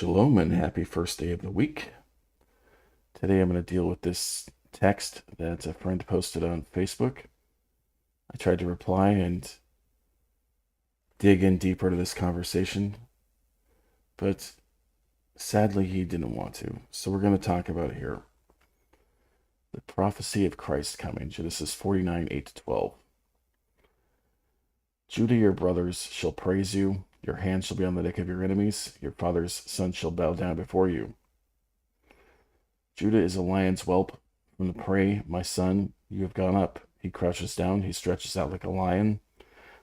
Shalom and happy first day of the week. Today I'm going to deal with this text that a friend posted on Facebook. I tried to reply and dig in deeper to this conversation, but sadly he didn't want to. So we're going to talk about it here. The prophecy of Christ coming, Genesis 49, 8-12. Judah, your brothers shall praise you. Your hand shall be on the neck of your enemies. Your father's son shall bow down before you. Judah is a lion's whelp from the prey. My son, you have gone up. He crouches down. He stretches out like a lion,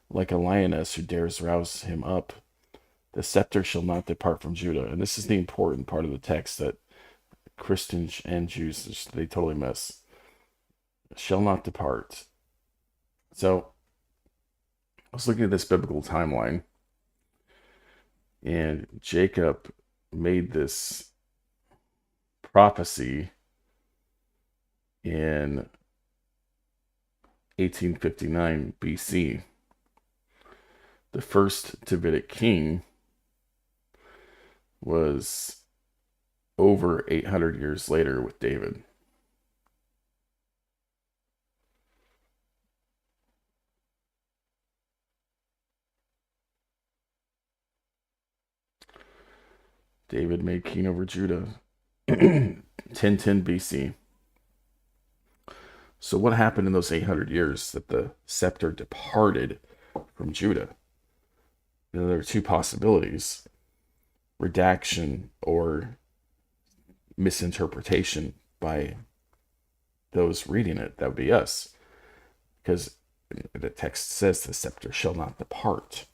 like a lioness who dares rouse him up. The scepter shall not depart from Judah. And this is the important part of the text that Christians and Jews, they totally miss. Shall not depart. So I was looking at this biblical timeline, and Jacob made this prophecy in 1859 BC. The first Davidic king was over 800 years later with David. David made king over Judah 1010 BC. So what happened in those 800 years that the scepter departed from Judah? There are two possibilities: redaction or misinterpretation by those reading it. That would be us, because the text says the scepter shall not depart.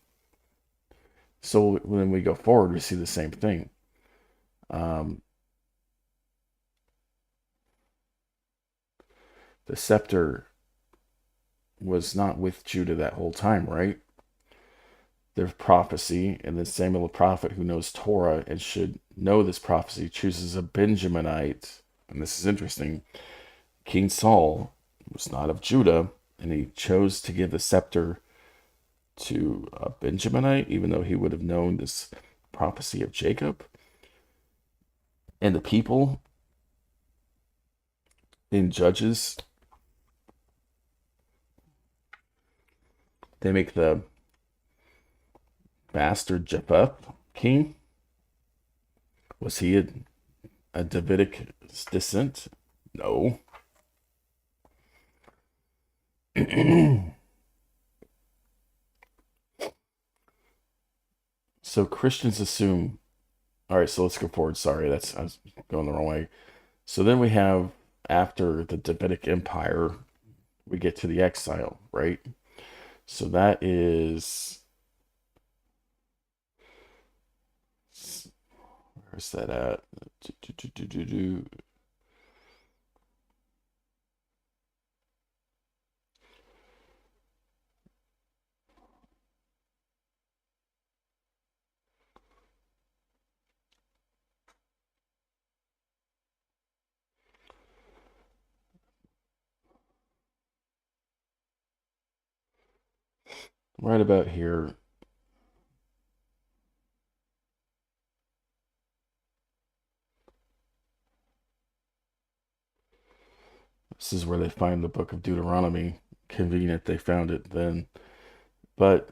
So when we go forward, we see the same thing. The scepter was not with Judah that whole time, right? There's prophecy, and then Samuel the prophet, who knows Torah and should know this prophecy, chooses a Benjaminite. And this is interesting. King Saul was not of Judah, and he chose to give the scepter to a Benjaminite, even though he would have known this prophecy of Jacob. And the people in Judges, they make the bastard Jephthah king. Was he a Davidic descent? No. So Christians assume. All right, so let's go forward. Sorry, I was going the wrong way. So then we have, after the Davidic Empire, we get to the exile, right? So that is, where's that at? Right about here. This is where they find the book of Deuteronomy. Convenient they found it then. But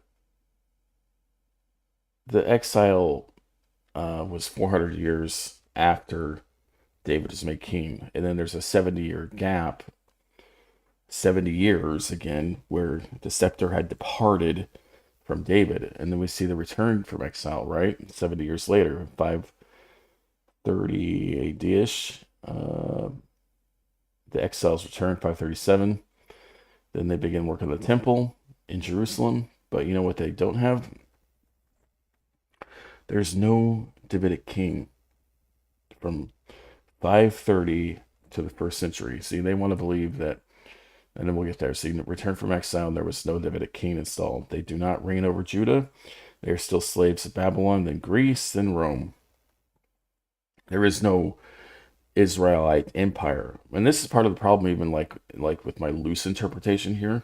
the exile was 400 years after David was made king. And then there's a 70-year gap, 70 years again, where the scepter had departed from David. And then we see the return from exile, right? 70 years later, 530 AD-ish. The exiles return, 537. Then they begin work on the temple in Jerusalem. But you know what they don't have? There's no Davidic king from 530 to the first century. See, they want to believe that, and then we'll get there. See, return from exile, and there was no Davidic king installed. They do not reign over Judah. They are still slaves of Babylon, then Greece, then Rome. There is no Israelite empire. And this is part of the problem, even like with my loose interpretation here,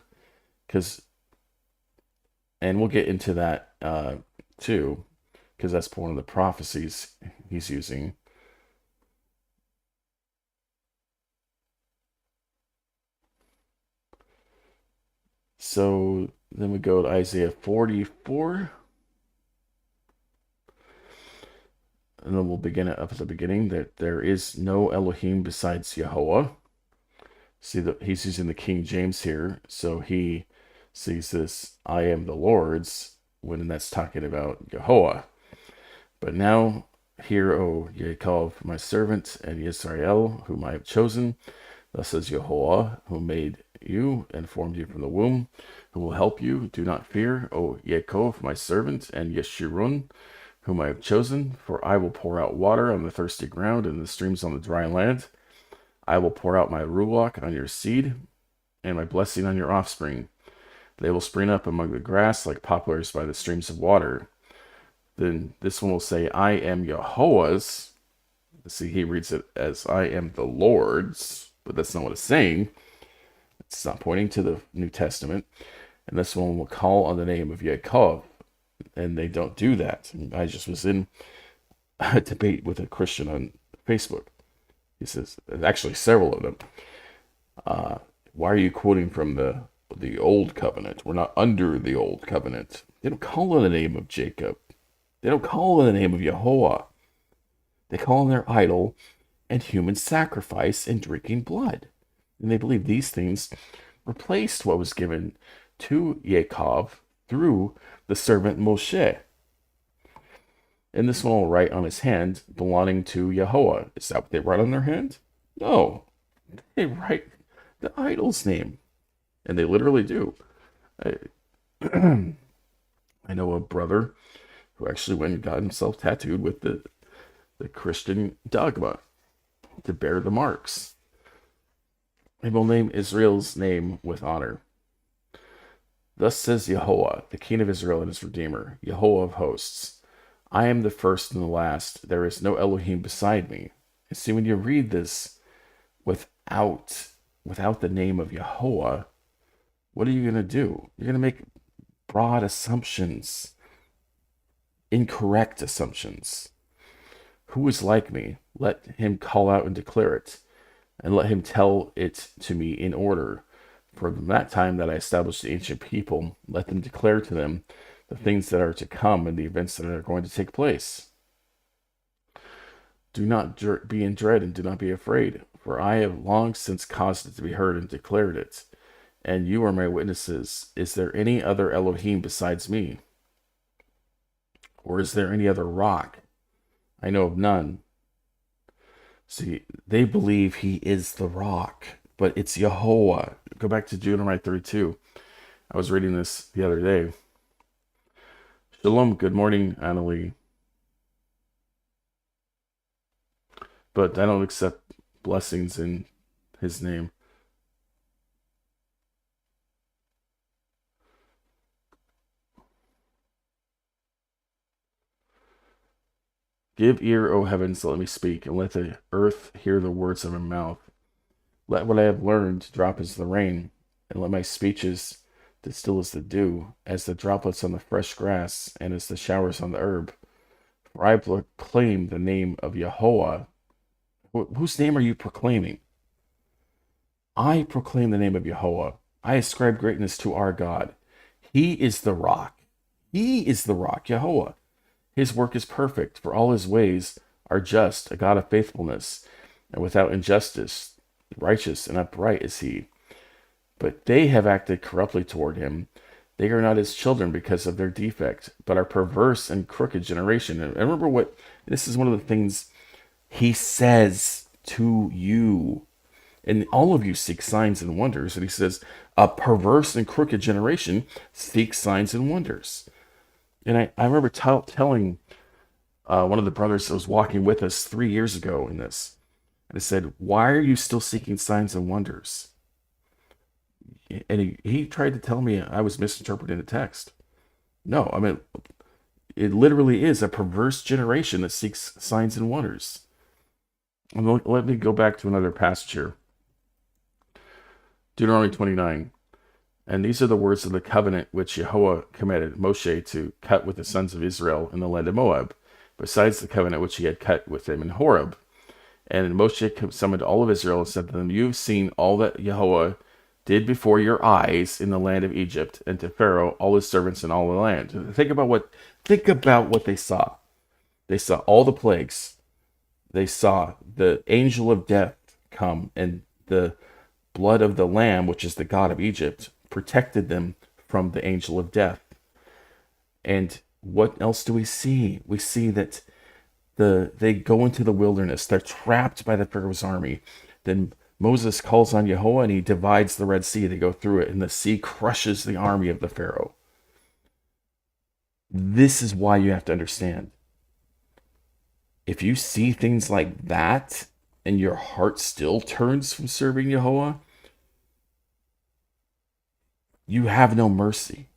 because, and we'll get into that too, because that's one of the prophecies he's using. So then we go to Isaiah 44. And then we'll begin it up at the beginning that there is no Elohim besides Yahweh. See that he's using the King James here, so he sees this I am the Lord's when that's talking about Yahweh. But now hear, O Yaakov, my servant, and Yisrael, whom I have chosen. Thus says Yahweh, who made you and formed you from the womb, who will help you. Do not fear, O Yaakov, my servant, and Yeshurun, whom I have chosen, for I will pour out water on the thirsty ground and the streams on the dry land. I will pour out my ruach on your seed and my blessing on your offspring. They will spring up among the grass like poplars by the streams of water. Then this one will say, I am Yahweh's. See, he reads it as I am the Lord's, but that's not what it's saying. It's not pointing to the New Testament. And this one will call on the name of Yaakov. And they don't do that. And I just was in a debate with a Christian on Facebook. He says, actually several of them. Why are you quoting from the old covenant? We're not under the old covenant. They don't call on the name of Jacob. They don't call on the name of Yahweh. They call on their idol and human sacrifice and drinking blood. And they believe these things replaced what was given to Yaakov through the servant Moshe. And this one will write on his hand belonging to Yahweh. Is that what they write on their hand? No. They write the idol's name. And they literally do. I know a brother who actually went and got himself tattooed with the Christian dogma to bear the marks. And will name Israel's name with honor. Thus says Yahweh, the King of Israel and his Redeemer, Yahweh of hosts. I am the first and the last. There is no Elohim beside me. And see, when you read this without the name of Yahweh, what are you going to do? You're going to make broad assumptions, incorrect assumptions. Who is like me? Let him call out and declare it, and let him tell it to me in order. From that time that I established the ancient people, let them declare to them the things that are to come and the events that are going to take place. Do not be in dread and do not be afraid, for I have long since caused it to be heard and declared it. And you are my witnesses. Is there any other Elohim besides me? Or is there any other rock? I know of none. See, they believe he is the rock, but it's Yahweh. Go back to Deuteronomy 32. I was reading this the other day. Shalom, good morning, Annalie. But I don't accept blessings in his name. Give ear, O heavens, let me speak, and let the earth hear the words of my mouth. Let what I have learned drop as the rain, and let my speeches distill as the dew, as the droplets on the fresh grass, and as the showers on the herb. For I proclaim the name of Yahweh. Whose name are you proclaiming? I proclaim the name of Yahweh. I ascribe greatness to our God. He is the rock. He is the rock, Yahweh. His work is perfect, for all his ways are just, a God of faithfulness, and without injustice. Righteous and upright is he. But they have acted corruptly toward him. They are not his children because of their defect, but are perverse and crooked generation. And remember what, this is one of the things he says to you. And all of you seek signs and wonders. And he says, a perverse and crooked generation seeks signs and wonders. And I remember telling one of the brothers that was walking with us 3 years ago in this. And I said, why are you still seeking signs and wonders? And he tried to tell me I was misinterpreting the text. No, I mean, it literally is a perverse generation that seeks signs and wonders. And let me go back to another passage here. Deuteronomy 29. And these are the words of the covenant which Yahweh commanded Moshe to cut with the sons of Israel in the land of Moab, besides the covenant which he had cut with them in Horeb. And Moshe summoned all of Israel and said to them, "You have seen all that Yahweh did before your eyes in the land of Egypt, and to Pharaoh, all his servants, and all the land." Think about what they saw. They saw all the plagues. They saw the angel of death come, and the blood of the lamb, which is the god of Egypt, protected them from the angel of death. And what else do we see? We see that they go into the wilderness. They're trapped by the Pharaoh's army. Then Moses calls on Yahweh and he divides the Red Sea. They go through it, and the sea crushes the army of the Pharaoh. This is why you have to understand. If you see things like that and your heart still turns from serving Yahweh, you have no mercy.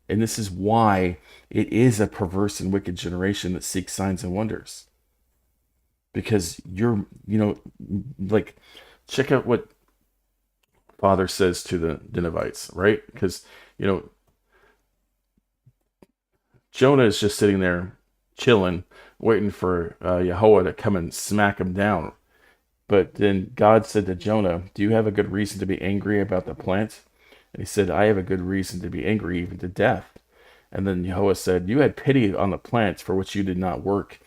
And this is why it is a perverse and wicked generation that seeks signs and wonders. Because check out what Father says to the Ninevites, right? Because, Jonah is just sitting there chilling, waiting for Yahweh to come and smack him down. But then God said to Jonah, "Do you have a good reason to be angry about the plant?" And he said, "I have a good reason to be angry, even to death." And then Yahweh said, "You had pity on the plant for which you did not work,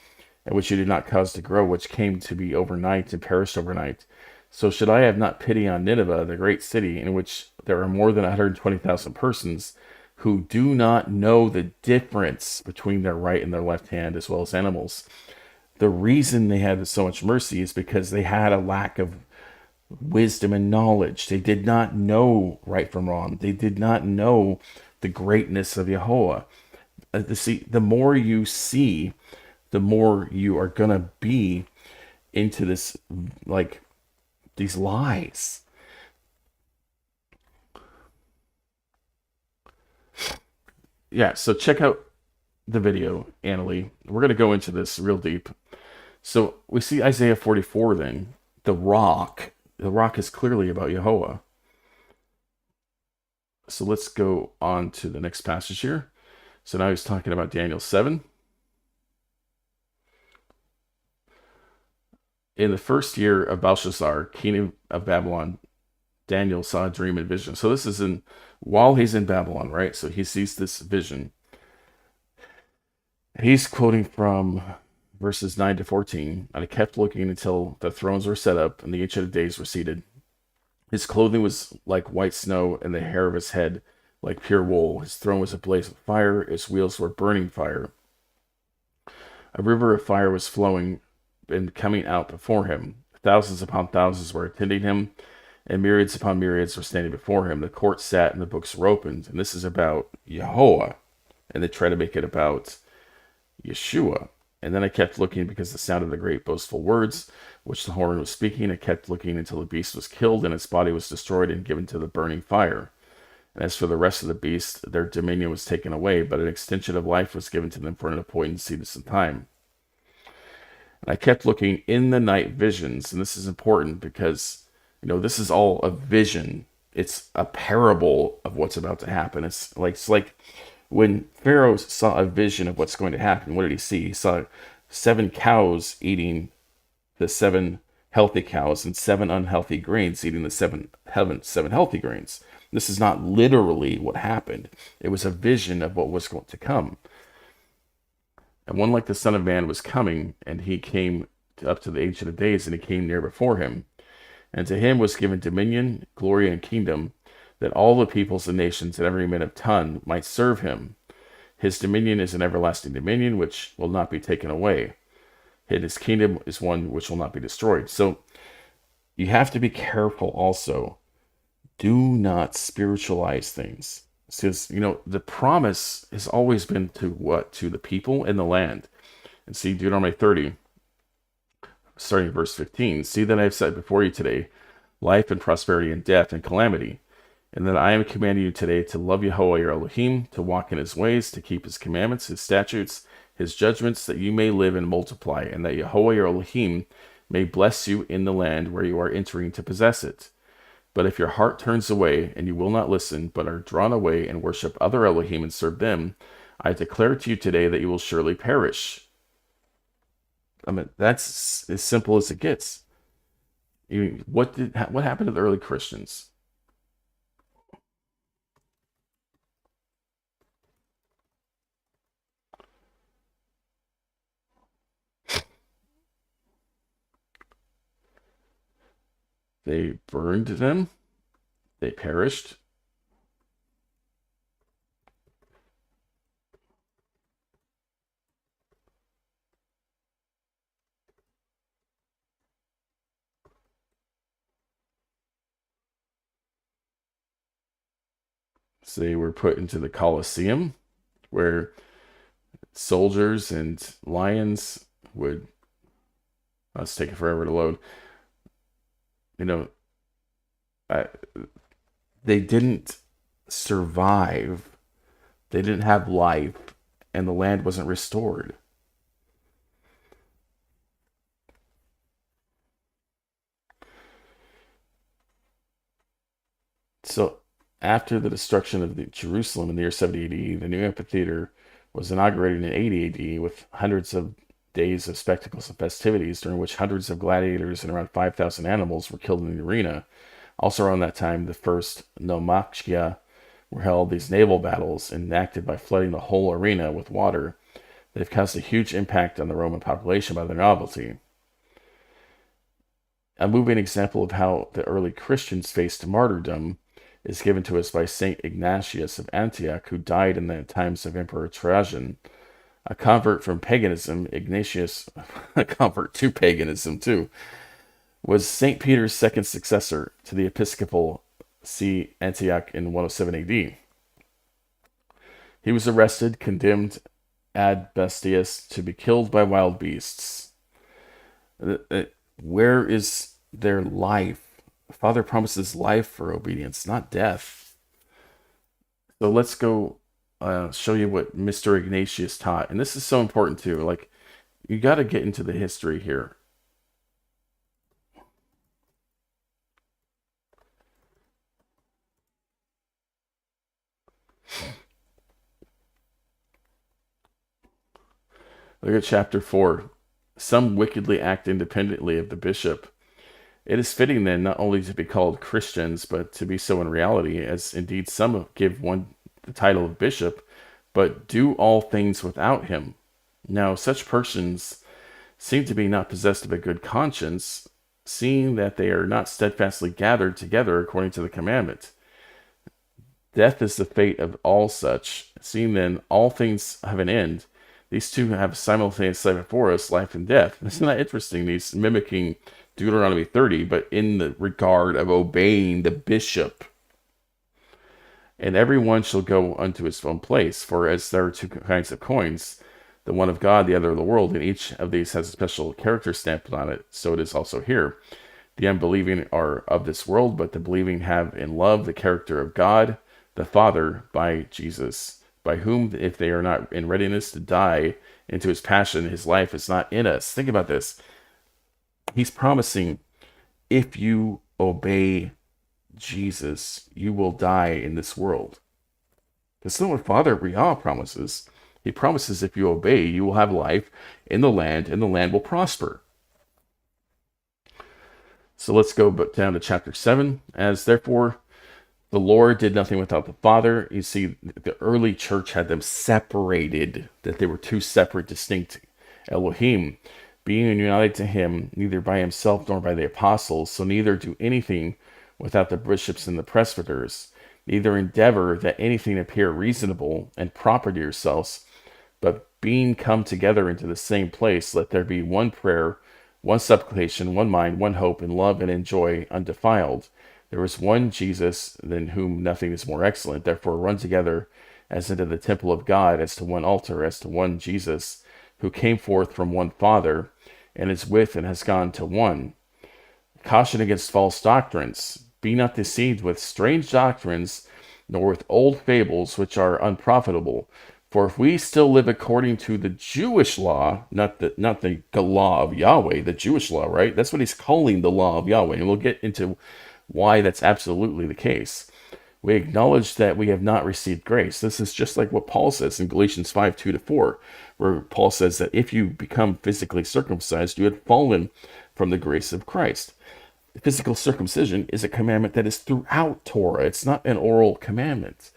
and which you did not cause to grow, which came to be overnight and perished overnight. So should I have not pity on Nineveh, the great city, in which there are more than 120,000 persons, who do not know the difference between their right and their left hand, as well as animals?" The reason they had so much mercy is because they had a lack of wisdom and knowledge. They did not know right from wrong. They did not know the greatness of Yahweh. The more you see, the more you are going to be into this, like, these lies. Yeah, so check out the video, Annalie. We're going to go into this real deep. So we see Isaiah 44 then. The rock is clearly about Yahweh. So let's go on to the next passage here. So now he's talking about Daniel 7. In the first year of Belshazzar, king of Babylon, Daniel saw a dream and vision. So this is while he's in Babylon, right? So he sees this vision. He's quoting from verses 9 to 14. "And I kept looking until the thrones were set up and the Ancient of Days were seated. His clothing was like white snow, and the hair of his head like pure wool. His throne was ablaze with fire. His wheels were burning fire. A river of fire was flowing and coming out before him. Thousands upon thousands were attending him, and myriads upon myriads were standing before him. The court sat, and the books were opened." And this is about Yahweh. And they try to make it about Yeshua. "And then I kept looking because the sound of the great boastful words which the horn was speaking. I kept looking until the beast was killed, and its body was destroyed and given to the burning fire. And as for the rest of the beasts, their dominion was taken away, but an extension of life was given to them for an appointed season of time. And I kept looking in the night visions," and this is important because, this is all a vision. It's a parable of what's about to happen. It's like when Pharaoh saw a vision of what's going to happen. What did he see? He saw 7 cows eating the 7 healthy cows, and 7 unhealthy grains eating the 7 healthy grains. This is not literally what happened. It was a vision of what was going to come. "And one like the Son of Man was coming, and he came up to the Ancient of Days, and he came near before him. And to him was given dominion, glory, and kingdom, that all the peoples and nations and every man of tongue might serve him. His dominion is an everlasting dominion which will not be taken away. And his kingdom is one which will not be destroyed." So you have to be careful also. Do not spiritualize things. Because, the promise has always been to what? To the people and the land. And see Deuteronomy 30, starting verse 15. "See that I have set before you today life and prosperity and death and calamity. And that I am commanding you today to love Yahweh your Elohim, to walk in his ways, to keep his commandments, his statutes, his judgments, that you may live and multiply, and that Yahweh your Elohim may bless you in the land where you are entering to possess it. But if your heart turns away, and you will not listen, but are drawn away and worship other Elohim and serve them, I declare to you today that you will surely perish. I mean, that's as simple as it gets. What happened to the early Christians? They burned them. They perished. So they were put into the Colosseum, where soldiers and lions would. It's taking forever to load. You know, I, they didn't survive. They didn't have life, and the land wasn't restored. So, after the destruction of Jerusalem in the year 70 AD, the new amphitheater was inaugurated in 80 AD with hundreds of days of spectacles and festivities, during which hundreds of gladiators and around 5,000 animals were killed in the arena. Also, around that time, the first Nomachia were held, these naval battles enacted by flooding the whole arena with water. They've caused a huge impact on the Roman population by their novelty. A moving example of how the early Christians faced martyrdom is given to us by Saint Ignatius of Antioch, who died in the times of Emperor Trajan. A convert from paganism, Ignatius, a convert to paganism too, was Saint Peter's second successor to the episcopal see Antioch in 107 AD. He was arrested, condemned ad bestias to be killed by wild beasts. Where is their life? Father promises life for obedience, not death. So let's go show you what Mr. Ignatius taught. And this is so important too. Like, you got to get into the history here. Look at chapter 4. Some wickedly act independently of the bishop. It is fitting then not only to be called Christians, but to be so in reality, as indeed some give one the title of bishop, but do all things without him. Now, such persons seem to be not possessed of a good conscience, seeing that they are not steadfastly gathered together according to the commandment. Death is the fate of all such. Seeing then all things have an end, these two have simultaneously before us life and death. Isn't that interesting? These mimicking Deuteronomy 30, but in the regard of obeying the bishop. And every one shall go unto his own place. For as there are two kinds of coins, the one of God, the other of the world, and each of these has a special character stamped on it, so it is also here. The unbelieving are of this world, but the believing have in love the character of God, the Father, by Jesus, by whom, if they are not in readiness to die into his passion, his life is not in us. Think about this. He's promising, if you obey Jesus, you will die in this world. That's not what Father Briah promises. He promises if you obey, you will have life in the land, and the land will prosper. So let's go down to chapter 7. As therefore the Lord did nothing without the Father. You see, the early church had them separated, that they were two separate, distinct Elohim, being united to him, neither by himself nor by the apostles, so neither do anything without the bishops and the presbyters, neither endeavor that anything appear reasonable and proper to yourselves, but being come together into the same place, let there be one prayer, one supplication, one mind, one hope, in love and in joy undefiled. There is one Jesus, than whom nothing is more excellent. Therefore run together as into the temple of God, as to one altar, as to one Jesus, who came forth from one Father, and is with and has gone to one. Caution against false doctrines. Be not deceived with strange doctrines, nor with old fables which are unprofitable. For if we still live according to the Jewish law, not the law of Yahweh, the Jewish law, right? That's what he's calling the law of Yahweh. And we'll get into why that's absolutely the case. We acknowledge that we have not received grace. This is just like what Paul says in Galatians 5, 2-4, where Paul says that if you become physically circumcised, you had fallen from the grace of Christ. Physical circumcision is a commandment that is throughout Torah. It's not an oral commandment.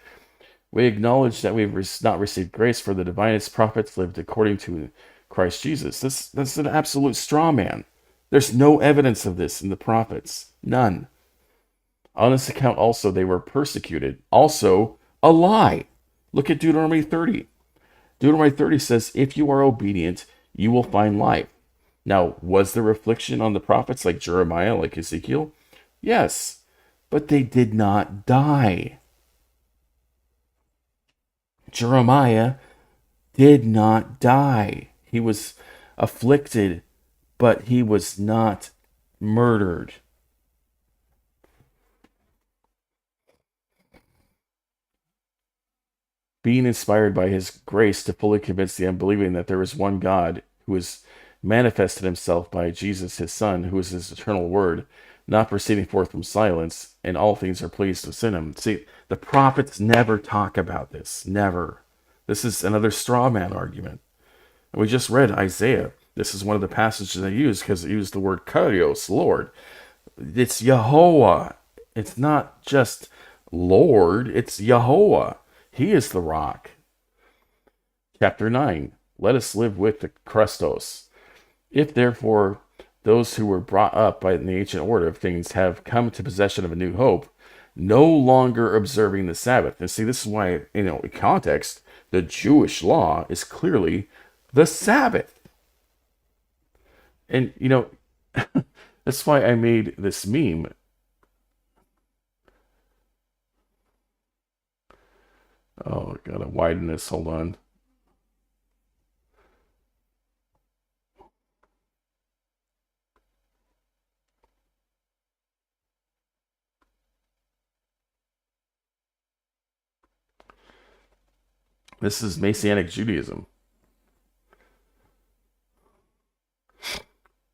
We acknowledge that we've not received grace, for the divinest prophets lived according to Christ Jesus. That's an absolute straw man. There's no evidence of this in the prophets. None. On this account also they were persecuted. Also a lie. Look at Deuteronomy 30. Deuteronomy 30 says, if you are obedient, you will find life. Now, was there affliction on the prophets like Jeremiah, like Ezekiel? Yes, but they did not die. Jeremiah did not die. He was afflicted, but he was not murdered. Being inspired by his grace to fully convince the unbelieving that there is one God who has manifested himself by Jesus his Son, who is his eternal word, not proceeding forth from silence, and all things are pleased to send him. See, the prophets never talk about this. Never. This is another straw man argument. And we just read Isaiah. This is one of the passages I use because it used the word Kyrios, Lord. It's Yehovah. It's not just Lord, it's Yehovah. He is the rock. Chapter 9. Let us live with the Christos. If therefore those who were brought up by the ancient order of things have come to possession of a new hope, no longer observing the Sabbath. And see, this is why, in context, the Jewish law is clearly the Sabbath. And, that's why I made this meme. Oh, I gotta widen this. Hold on. This is Messianic Judaism.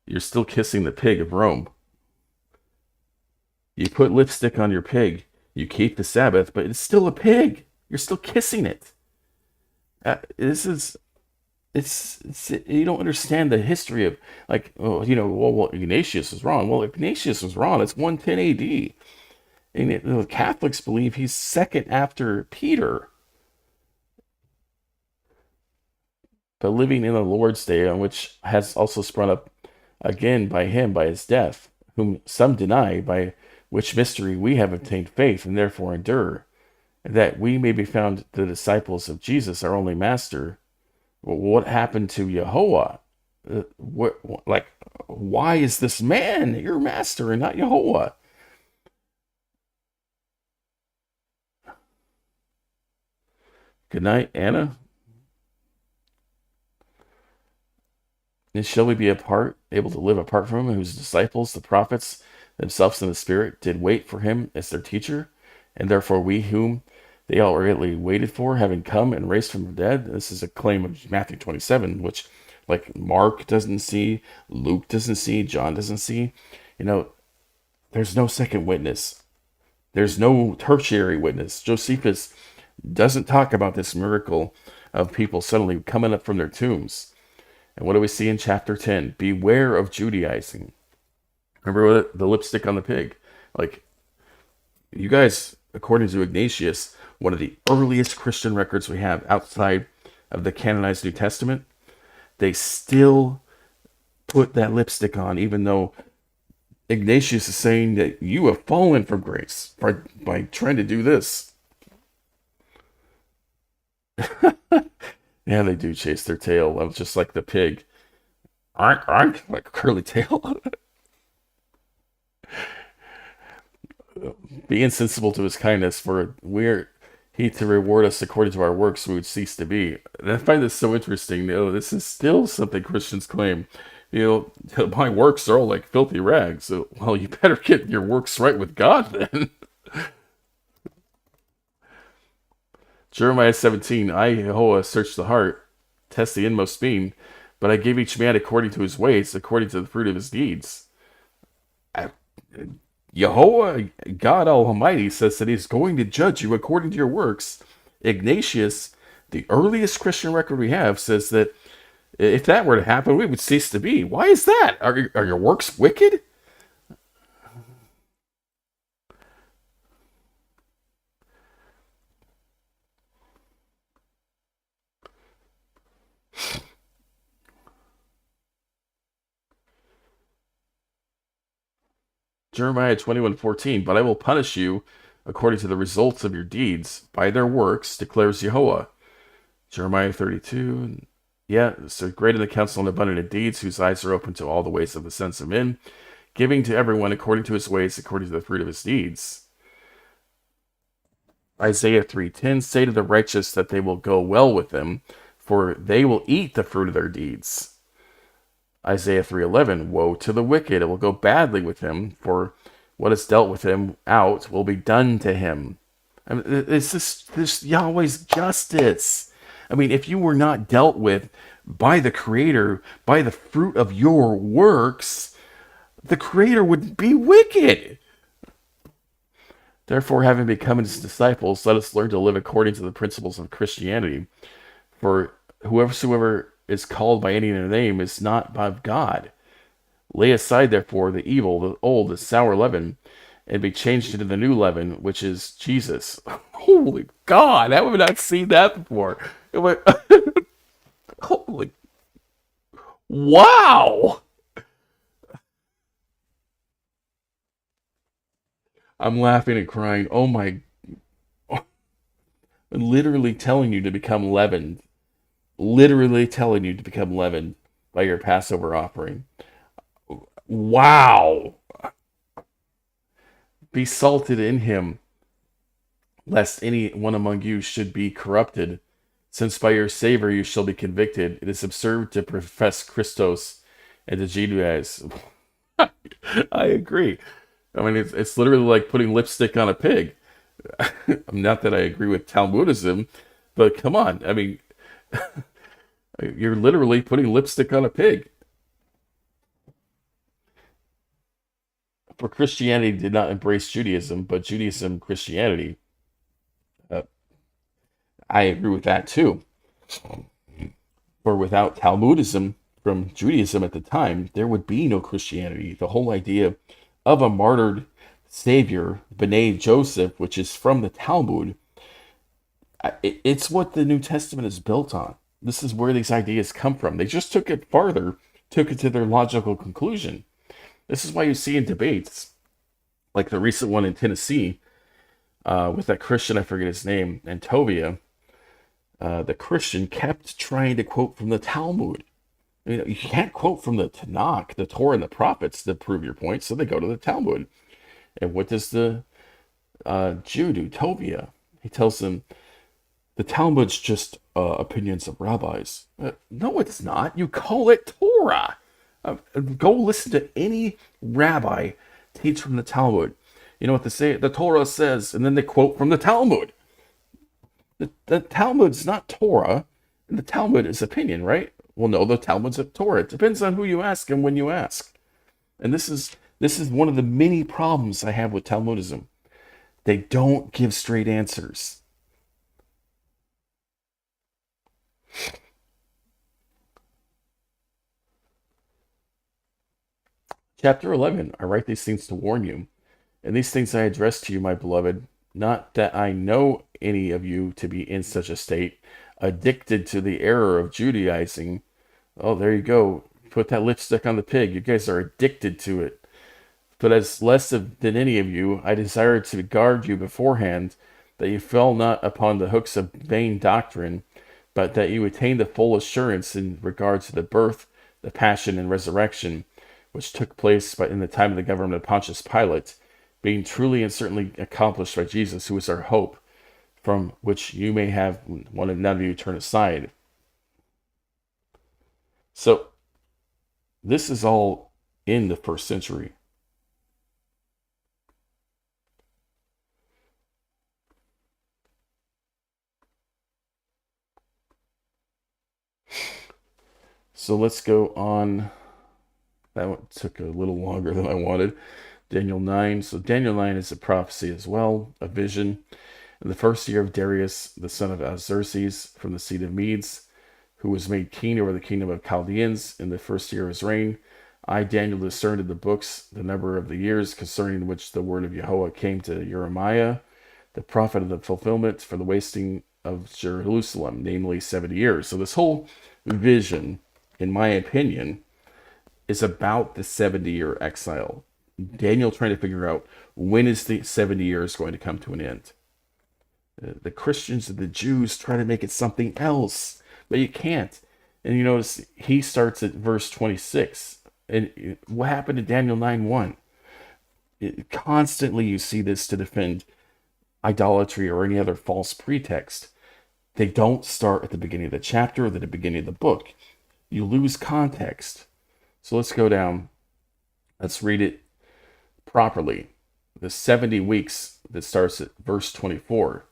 You're still kissing the pig of Rome. You put lipstick on your pig. You keep the Sabbath, but it's still a pig. You're still kissing it. It's you don't understand the history of Ignatius is wrong. Well, Ignatius was wrong. It's 110 AD. And the Catholics believe he's second after Peter. But living in the Lord's day, on which has also sprung up again by him, by his death, whom some deny, by which mystery we have obtained faith, and therefore endure, that we may be found the disciples of Jesus, our only master. What happened to Yehovah? Why is this man your master and not Yehovah? Good night, Anna. And shall we be able to live apart from him, whose disciples, the prophets, themselves in the Spirit, did wait for him as their teacher, and therefore we whom they already waited for, having come and raised from the dead. This is a claim of Matthew 27, which Mark doesn't see, Luke doesn't see, John doesn't see. There's no second witness. There's no tertiary witness. Josephus doesn't talk about this miracle of people suddenly coming up from their tombs. And what do we see in chapter 10? Beware of Judaizing. Remember the lipstick on the pig? You guys, according to Ignatius, one of the earliest Christian records we have outside of the canonized New Testament, they still put that lipstick on, even though Ignatius is saying that you have fallen from grace by trying to do this. Yeah, they do chase their tail, just like the pig. Like a curly tail. Be insensible to his kindness, for we're he to reward us according to our works we would cease to be. And I find this so interesting. This is still something Christians claim. My works are all like filthy rags. So, well, you better get your works right with God then. Jeremiah 17, I, Jehovah, search the heart, test the inmost being, but I give each man according to his ways, according to the fruit of his deeds. Yehovah, God Almighty, says that he's going to judge you according to your works. Ignatius, the earliest Christian record we have, says that if that were to happen, we would cease to be. Why is that? Are your works wicked? Jeremiah 21:14. But I will punish you according to the results of your deeds, by their works, declares Jehovah. Jeremiah 32. Yeah, so great in the counsel and abundant in deeds, whose eyes are open to all the ways of the sons of men, giving to everyone according to his ways, according to the fruit of his deeds. Isaiah 3:10. Say to the righteous that they will go well with them, for they will eat the fruit of their deeds. Isaiah 3:11. Woe to the wicked, it will go badly with him, for what is dealt with him out will be done to him. I mean, it's this Yahweh's justice. I mean, if you were not dealt with by the Creator, by the fruit of your works, the Creator would be wicked. Therefore, having become his disciples, let us learn to live according to the principles of Christianity. For whoever is called by any name is not of God. Lay aside, therefore, the evil, the old, the sour leaven, and be changed into the new leaven, which is Jesus. Holy God, I have not seen that before. Holy, wow! I'm laughing and crying. Oh my, literally telling you to become leavened. Literally telling you to become leavened by your Passover offering. Wow! Be salted in him, lest any one among you should be corrupted. Since by your savor you shall be convicted, it is absurd to profess Christos and to Judaize. I agree. I mean, it's literally like putting lipstick on a pig. Not that I agree with Talmudism, but come on. I mean, you're literally putting lipstick on a pig. For Christianity did not embrace Judaism, but Judaism Christianity. Uh, I agree with that too. For without Talmudism from Judaism at the time, there would be no Christianity. The whole idea of a martyred savior, B'nai Joseph, which is from the Talmud, it's what the New Testament is built on. This is where these ideas come from. They just took it farther, took it to their logical conclusion. This is why you see in debates, like the recent one in Tennessee, with that Christian, I forget his name, Antovia, the Christian kept trying to quote from the Talmud. You can't quote from the Tanakh, the Torah, and the prophets to prove your point, so they go to the Talmud. And what does the Jew do, Tovia? He tells them, the Talmud's just opinions of rabbis. No, it's not. You call it Torah. Go listen to any rabbi teach from the Talmud. You know what they say? The Torah says, and then they quote from the Talmud. The Talmud's not Torah, and the Talmud is opinion, right? Well, no, the Talmud's a Torah. It depends on who you ask and when you ask. And this is one of the many problems I have with Talmudism. They don't give straight answers. Chapter 11. I write these things to warn you. And these things I address to you, my beloved, not that I know any of you to be in such a state, addicted to the error of Judaizing. Oh, there you go. Put that lipstick on the pig. You guys are addicted to it. But as less than any of you, I desire to guard you beforehand, that you fell not upon the hooks of vain doctrine, but that you attain the full assurance in regard to the birth, the passion, and resurrection, which took place in the time of the government of Pontius Pilate, being truly and certainly accomplished by Jesus, who is our hope, from which you may have one of none of you turn aside. So this is all in the first century. So let's go on. That one took a little longer than I wanted. Daniel 9. So Daniel 9 is a prophecy as well, a vision. In the first year of Darius, the son of Artaxerxes, from the seed of Medes, who was made king over the kingdom of Chaldeans in the first year of his reign, I, Daniel, discerned in the books the number of the years concerning which the word of Yahweh came to Jeremiah, the prophet, of the fulfillment for the wasting of Jerusalem, namely 70 years. So this whole vision, in my opinion, is about the 70-year exile. Daniel trying to figure out when is the 70 years going to come to an end. The Christians and the Jews try to make it something else, but you can't. And you notice he starts at verse 26. And what happened to Daniel 9:1? Constantly you see this to defend idolatry or any other false pretext. They don't start at the beginning of the chapter or the beginning of the book. You lose context. So let's go down. Let's read it properly. The 70 weeks that starts at verse 24.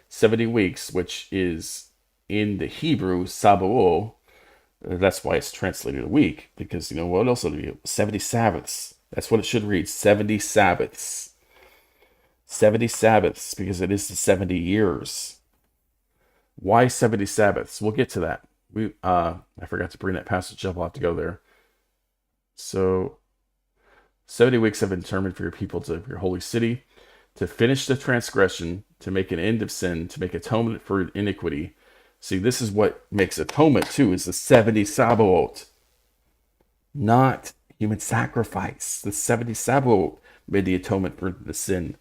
70 weeks, which is in the Hebrew, Sabaoth. That's why it's translated a week, because you know what else would it be? 70 Sabbaths. That's what it should read. 70 Sabbaths. 70 Sabbaths, because it is the 70 years. Why 70 Sabbaths? We'll get to that. I forgot to bring that passage up. I'll have to go there. So 70 weeks have been determined for your people, to your holy city, to finish the transgression, to make an end of sin, to make atonement for iniquity. See, this is what makes atonement too, is the 70 Sabaoth, not human sacrifice. The 70 Sabaoth made the atonement for the sin.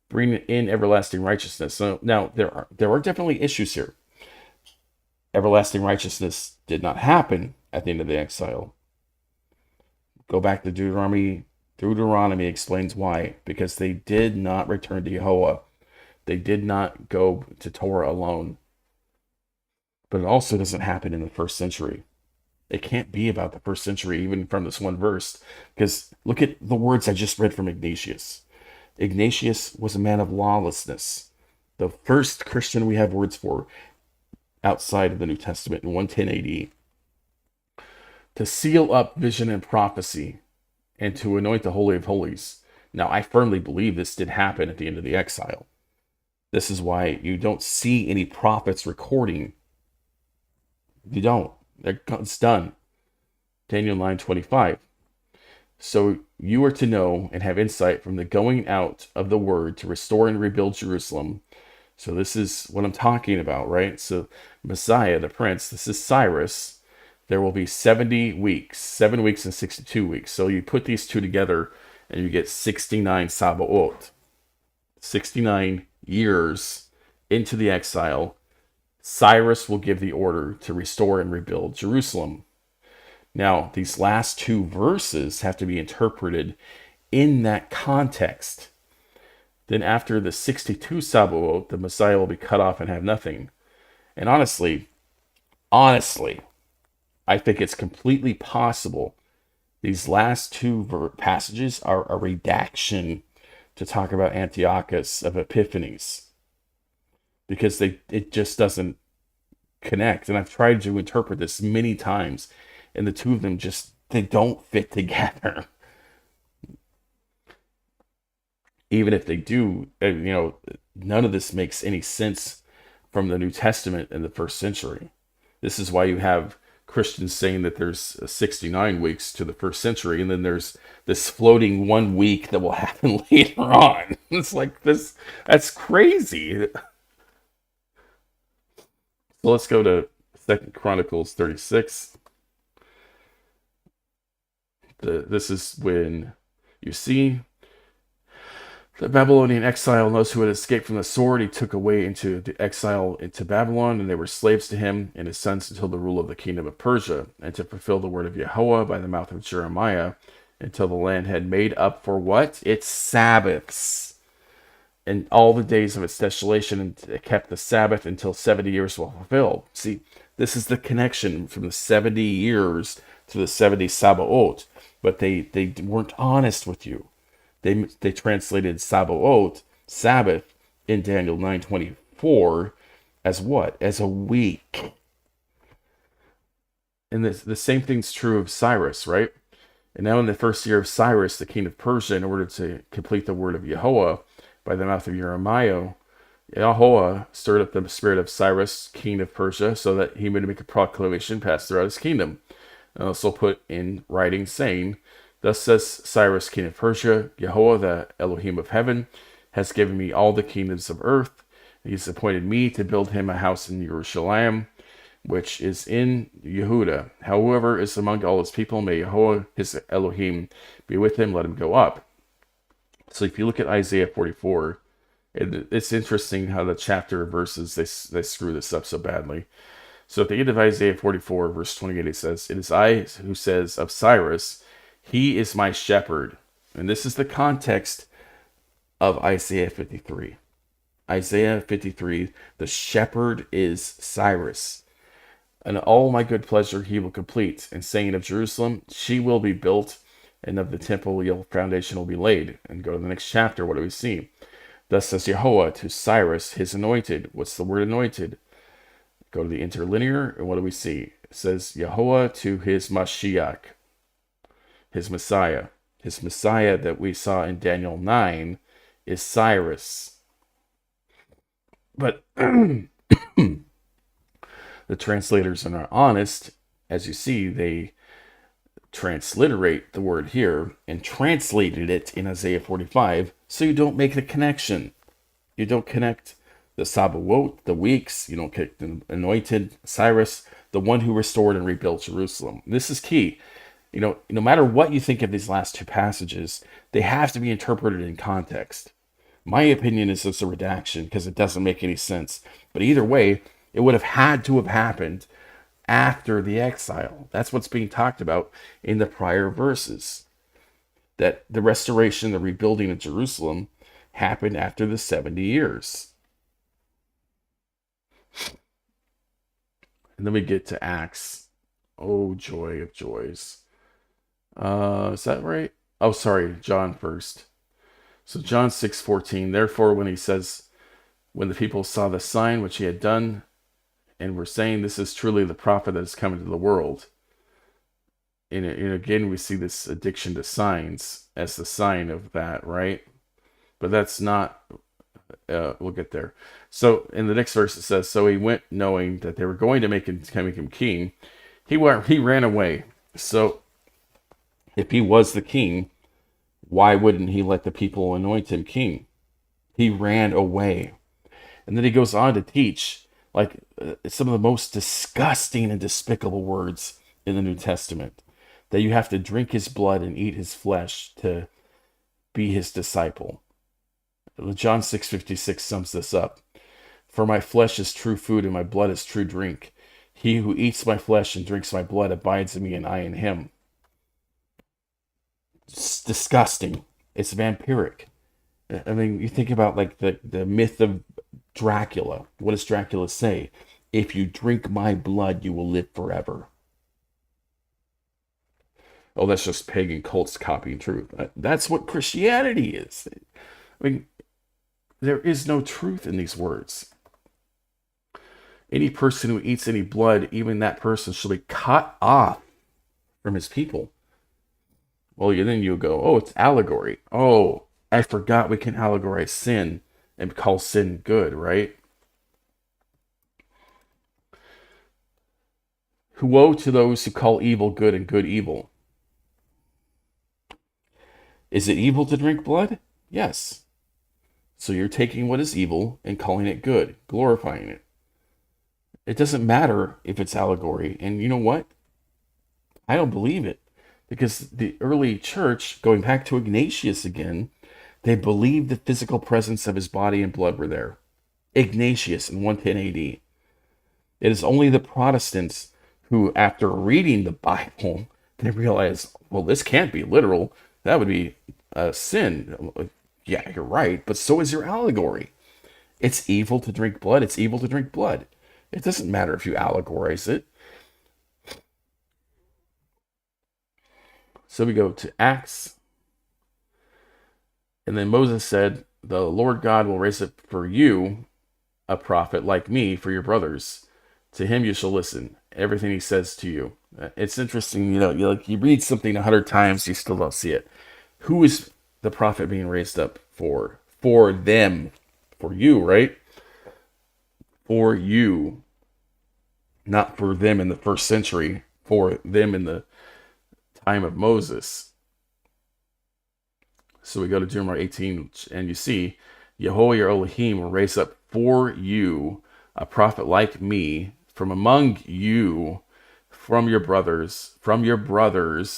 Bring in everlasting righteousness. So now there are definitely issues here. Everlasting righteousness did not happen at the end of the exile. Go back to Deuteronomy. Deuteronomy explains why. Because they did not return to Yahweh. They did not go to Torah alone. But it also doesn't happen in the first century. It can't be about the first century, even from this one verse. Because look at the words I just read from Ignatius. Ignatius was a man of lawlessness. The first Christian we have words for outside of the New Testament in 110 AD. To seal up vision and prophecy, and to anoint the Holy of Holies. Now, I firmly believe this did happen at the end of the exile. This is why you don't see any prophets recording. You don't. It's done. Daniel 9:25. So you are to know and have insight from the going out of the word to restore and rebuild Jerusalem. So this is what I'm talking about, right? So Messiah, the prince, this is Cyrus. There will be 70 weeks, 7 weeks and 62 weeks. So you put these two together and you get 69 Sabaoth. 69 years into the exile. Cyrus will give the order to restore and rebuild Jerusalem. Now, these last two verses have to be interpreted in that context. Then after the 62 Sabaoth, the Messiah will be cut off and have nothing. And honestly, I think it's completely possible these last two passages are a redaction to talk about Antiochus of Epiphanes. Because it just doesn't connect. And I've tried to interpret this many times, and the two of them they don't fit together. Even if they do, none of this makes any sense from the New Testament in the first century. This is why you have Christians saying that there's 69 weeks to the first century, and then there's this floating 1 week that will happen later on. It's like this, that's crazy. So let's go to 2 Chronicles 36. This is when you see the Babylonian exile and those who had escaped from the sword he took away into the exile into Babylon, and they were slaves to him and his sons until the rule of the kingdom of Persia, and to fulfill the word of Yahweh by the mouth of Jeremiah, until the land had made up for what? Its Sabbaths. And all the days of its desolation, and it kept the Sabbath until 70 years were fulfilled. See, this is the connection from the 70 years to the 70 Sabaoth. But they weren't honest with you. They translated Sabaoth, Sabbath, in Daniel 9:24 as what? As a week. And the same thing's true of Cyrus, right? And now in the first year of Cyrus, the king of Persia, in order to complete the word of Yahweh by the mouth of Jeremiah, Yahweh stirred up the spirit of Cyrus, king of Persia, so that he would make a proclamation pass throughout his kingdom. And also put in writing, saying, Thus says Cyrus, king of Persia, Yahweh, the Elohim of heaven, has given me all the kingdoms of earth. He has appointed me to build him a house in Jerusalem, which is in Yehuda. However is among all his people, may Yahweh, his Elohim, be with him, let him go up. So if you look at Isaiah 44, it's interesting how the chapter verses, they screw this up so badly. So at the end of Isaiah 44, verse 28, it says, It is I who says of Cyrus, he is my shepherd. And this is the context of Isaiah 53. Isaiah 53, the shepherd is Cyrus. And all my good pleasure he will complete. And saying of Jerusalem, she will be built, and of the temple your foundation will be laid. And go to the next chapter, what do we see? Thus says Yahweh to Cyrus, his anointed. What's the word anointed? Go to the interlinear, and what do we see? It says Yahweh to his Mashiach, his Messiah. His Messiah that we saw in Daniel 9 is Cyrus. But the translators are not honest. As you see, they transliterate the word here and translated it in Isaiah 45, so you don't make the connection. You don't connect the Sabaoth, the weeks, you don't connect the anointed Cyrus, the one who restored and rebuilt Jerusalem. This is key. You know, no matter what you think of these last two passages, they have to be interpreted in context. My opinion is it's a redaction because it doesn't make any sense. But either way, it would have had to have happened after the exile. That's what's being talked about in the prior verses. That the restoration, the rebuilding of Jerusalem happened after the 70 years. And then we get to Acts. Oh, joy of joys. Is that right? Oh, sorry, John first. So John 6:14. Therefore, when he says, when the people saw the sign which he had done, and were saying, this is truly the prophet that has come into the world. And again, we see this addiction to signs as the sign of that, right? But that's not, we'll get there. So in the next verse it says, so he went knowing that they were going to make him king. He ran away. So if he was the king, why wouldn't he let the people anoint him king? He ran away. And then he goes on to teach like some of the most disgusting and despicable words in the New Testament. That you have to drink his blood and eat his flesh to be his disciple. John 6:56 sums this up. For my flesh is true food and my blood is true drink. He who eats my flesh and drinks my blood abides in me and I in him. It's disgusting. It's vampiric. I mean, you think about like the myth of Dracula. What does Dracula say? If you drink my blood, you will live forever. Oh, that's just pagan cults copying truth. That's what Christianity is. I mean, there is no truth in these words. Any person who eats any blood, even that person shall be cut off from his people. Well, then you go, oh, it's allegory. Oh, I forgot we can allegorize sin and call sin good, right? Woe to those who call evil good and good evil. Is it evil to drink blood? Yes. So you're taking what is evil and calling it good, glorifying it. It doesn't matter if it's allegory. And you know what? I don't believe it. Because the early church, going back to Ignatius again, they believed the physical presence of his body and blood were there. Ignatius in 110 AD. It is only the Protestants who, after reading the Bible, they realize, well, this can't be literal. That would be a sin. Yeah, you're right, but so is your allegory. It's evil to drink blood. It's evil to drink blood. It doesn't matter if you allegorize it. So we go to Acts. And then Moses said, the Lord God will raise up for you a prophet like me for your brothers. To him you shall listen. everything he says to you. It's interesting, you read something 100 times, you still don't see it. Who is the prophet being raised up for? For them, for you, right? For you, not for them in the first century, for them in the time of Moses. So we go to Deuteronomy 18, and you see, Yehovah your Elohim will raise up for you a prophet like me from among you, from your brothers,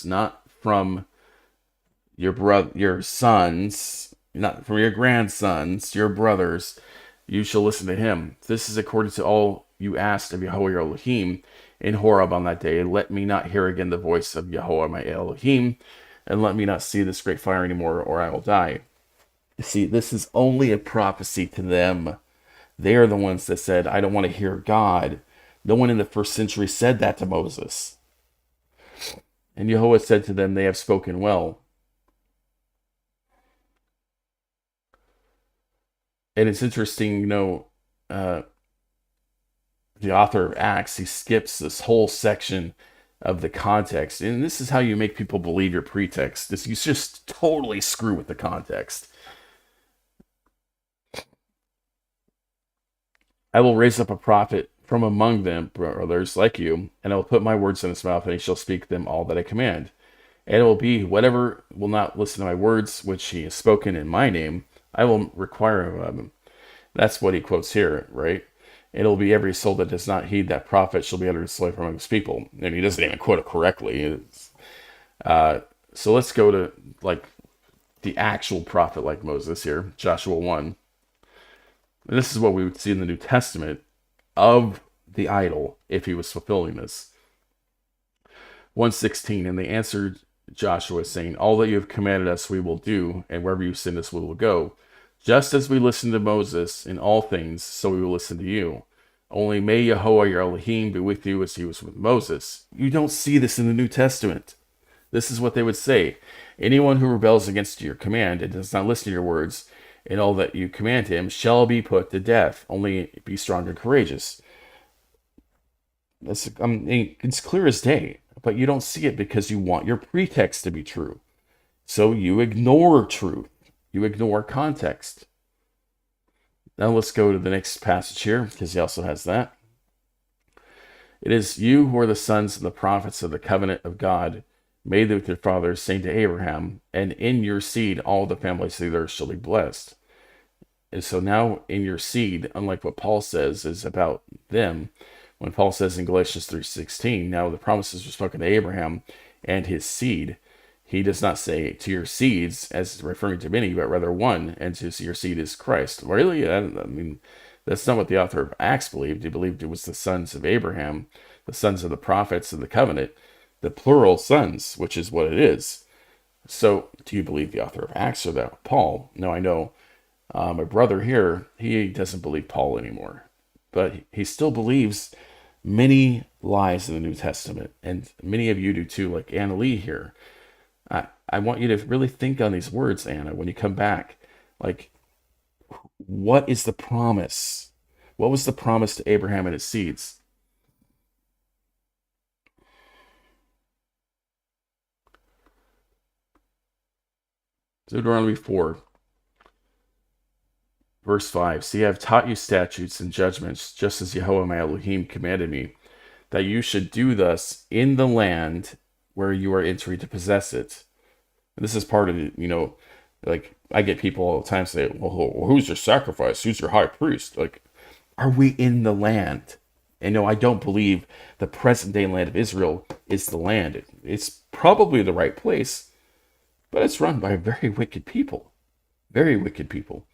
not from your sons, not from your grandsons, your brothers. You shall listen to him. This is according to all you asked of Yehovah your Elohim in Horeb on that day. Let me not hear again the voice of Yehovah my Elohim, and let me not see this great fire anymore, or I will die. You see, this is only a prophecy to them. They are the ones that said, I don't want to hear God. No one in the first century said that to Moses. And Yehovah said to them, they have spoken well. And it's interesting, the author of Acts, he skips this whole section of the context. And this is how you make people believe your pretext. You just totally screw with the context. I will raise up a prophet from among them, brothers, like you, and I will put my words in his mouth, and he shall speak them all that I command. And it will be whatever will not listen to my words, which he has spoken in my name, I will require of him. That's what he quotes here, right? It'll be every soul that does not heed that prophet shall be uttered slave among his people. And he doesn't even quote it correctly. So let's go to the actual prophet like Moses here, Joshua 1. And this is what we would see in the New Testament of the idol if he was fulfilling this. 1:16, and they answered Joshua, saying, all that you have commanded us we will do, and wherever you send us we will go. Just as we listened to Moses in all things, so we will listen to you. Only may Yehovah your Elohim be with you as he was with Moses. You don't see this in the New Testament. This is what they would say. Anyone who rebels against your command and does not listen to your words and all that you command him shall be put to death. Only be strong and courageous. It's clear as day, but you don't see it because you want your pretext to be true. So you ignore truth. You ignore context. Now let's go to the next passage here, because he also has that. It is you who are the sons of the prophets of the covenant of God, made with your fathers, saying to Abraham, and in your seed all the families of the earth shall be blessed. And so now in your seed, unlike what Paul says is about them, when Paul says in Galatians 3:16, now the promises were spoken to Abraham and his seed, he does not say to your seeds as referring to many, but rather one, and to your seed is Christ. Really? That's not what the author of Acts believed. He believed it was the sons of Abraham, the sons of the prophets of the covenant, the plural sons, which is what it is. So, do you believe the author of Acts or that Paul? No, I know my brother here, he doesn't believe Paul anymore. But he still believes many lies in the New Testament, and many of you do too, like Anna Lee here. I want you to really think on these words, Anna, when you come back. Like, what is the promise? What was the promise to Abraham and his seeds? Deuteronomy 4, verse 5. See, I have taught you statutes and judgments, just as Yehovah my Elohim commanded me, that you should do thus in the land where you are entering to possess it. And this is part of it, like I get people all the time say, well, who's your sacrifice? Who's your high priest? Like, are we in the land? And no, I don't believe the present day land of Israel is the land. It's probably the right place, but it's run by very wicked people. Very wicked people.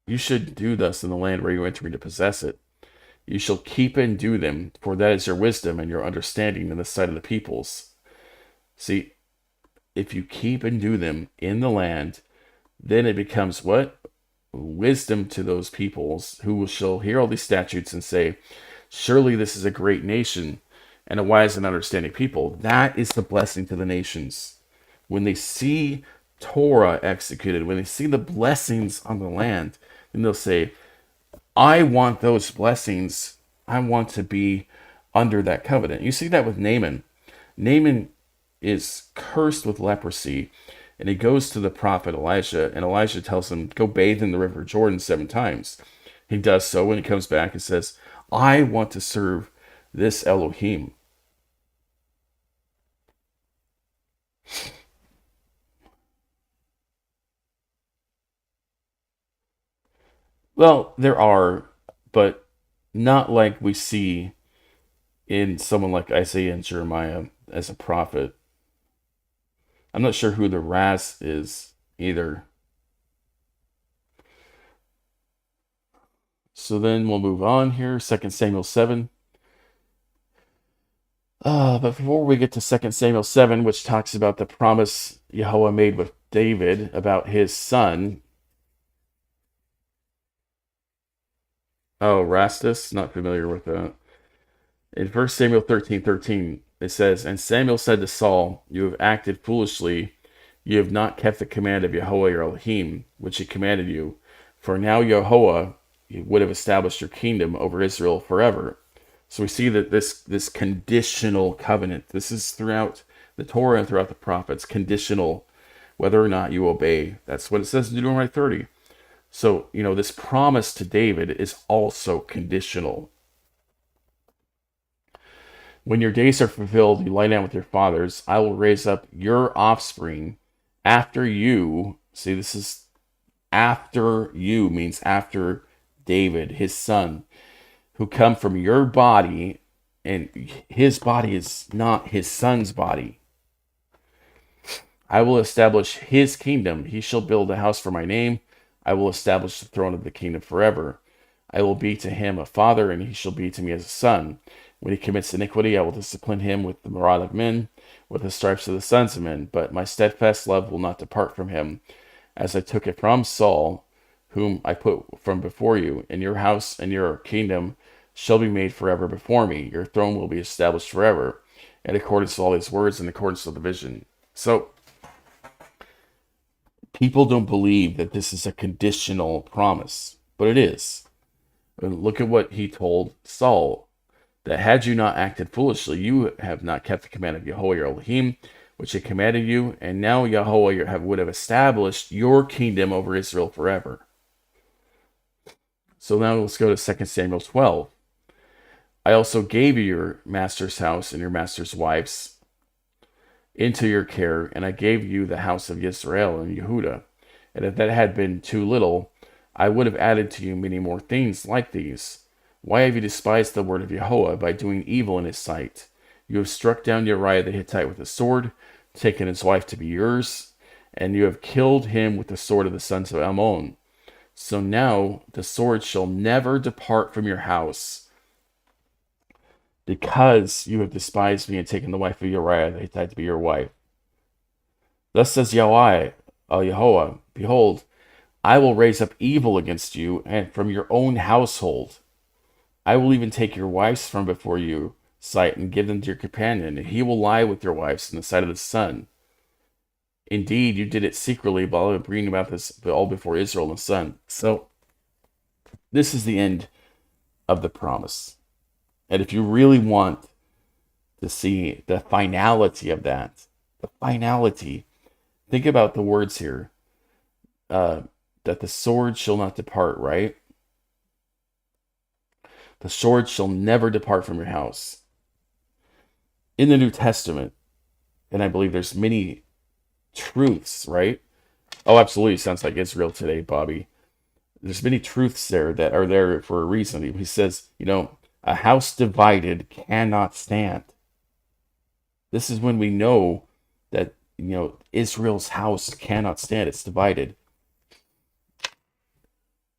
You should do thus in the land where you are entering to possess it. You shall keep and do them, for that is your wisdom and your understanding in the sight of the peoples. See, if you keep and do them in the land, then it becomes what? Wisdom to those peoples who shall hear all these statutes and say, surely this is a great nation and a wise and understanding people. That is the blessing to the nations. When they see Torah executed, when they see the blessings on the land, then they'll say, I want those blessings I want to be under that covenant. You see that with Naaman. Naaman is cursed with leprosy, and he goes to the prophet Elijah, and Elijah tells him, go bathe in the river Jordan 7 times. He does so, and he comes back and says, I want to serve this Elohim. Well, there are, but not like we see in someone like Isaiah and Jeremiah as a prophet. I'm not sure who the Raz is either. So then we'll move on here. 2 Samuel 7. But before we get to 2 Samuel 7, which talks about the promise Yahweh made with David about his son. Oh, Rastus? Not familiar with that. In 1 Samuel 13:13, it says, and Samuel said to Saul, you have acted foolishly. You have not kept the command of Yahweh your Elohim, which he commanded you. For now Yahweh would have established your kingdom over Israel forever. So we see that this conditional covenant, this is throughout the Torah and throughout the prophets, conditional, whether or not you obey. That's what it says in Deuteronomy 30. So, this promise to David is also conditional. When your days are fulfilled, you lie down with your fathers. I will raise up your offspring after you. See, this is after you, means after David, his son, who come from your body, and his body is not his son's body. I will establish his kingdom. He shall build a house for my name. I will establish the throne of the kingdom forever. I will be to him a father, and he shall be to me as a son. When he commits iniquity, I will discipline him with the rod of men, with the stripes of the sons of men. But my steadfast love will not depart from him, as I took it from Saul, whom I put from before you. And your house and your kingdom shall be made forever before me. Your throne will be established forever, in accordance with all these words, in accordance with the vision. So, people don't believe that this is a conditional promise, but it is. And look at what he told Saul, that had you not acted foolishly, you have not kept the command of Yahweh your Elohim, which he commanded you, and now Yahweh would have established your kingdom over Israel forever. So now let's go to 2 Samuel 12. I also gave you your master's house and your master's wives into your care, and I gave you the house of Israel and Yehuda. And if that had been too little, I would have added to you many more things like these. Why have you despised the word of Yahweh by doing evil in his sight? You have struck down Uriah the Hittite with a sword, taken his wife to be yours, and you have killed him with the sword of the sons of Ammon. So now the sword shall never depart from your house, because you have despised me and taken the wife of Uriah the Hittite to be your wife. Thus says Yahweh, behold, I will raise up evil against you and from your own household. I will even take your wives from before you sight and give them to your companion, and he will lie with your wives in the sight of the sun. Indeed, you did it secretly, but I'll bring about this all before Israel and the sun. So, this is the end of the promise. And if you really want to see the finality of that, think about the words here. That the sword shall not depart, right? The sword shall never depart from your house. In the New Testament, and I believe there's many truths, right? Oh, absolutely. Sounds like Israel today, Bobby. There's many truths there that are there for a reason. He says, a house divided cannot stand. This is when we know that, Israel's house cannot stand. It's divided.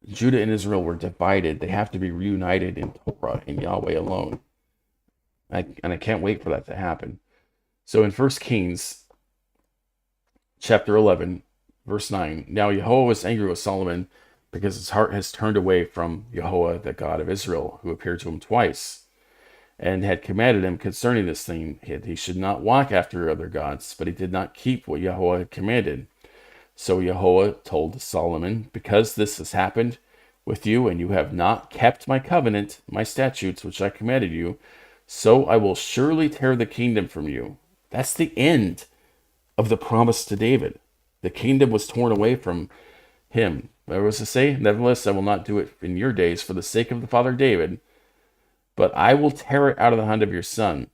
Judah and Israel were divided. They have to be reunited in Torah, in Yahweh alone. I can't wait for that to happen. So in 1 Kings chapter 11, verse 9, now Yahweh was angry with Solomon because his heart has turned away from Yahweh, the God of Israel, who appeared to him twice, and had commanded him concerning this thing. He should not walk after other gods, but he did not keep what Yahweh had commanded. So Yahweh told Solomon, because this has happened, with you, and you have not kept my covenant, my statutes, which I commanded you, so I will surely tear the kingdom from you. That's the end of the promise to David. The kingdom was torn away from him. What was to say? Nevertheless, I will not do it in your days for the sake of the father David, but I will tear it out of the hand of your son.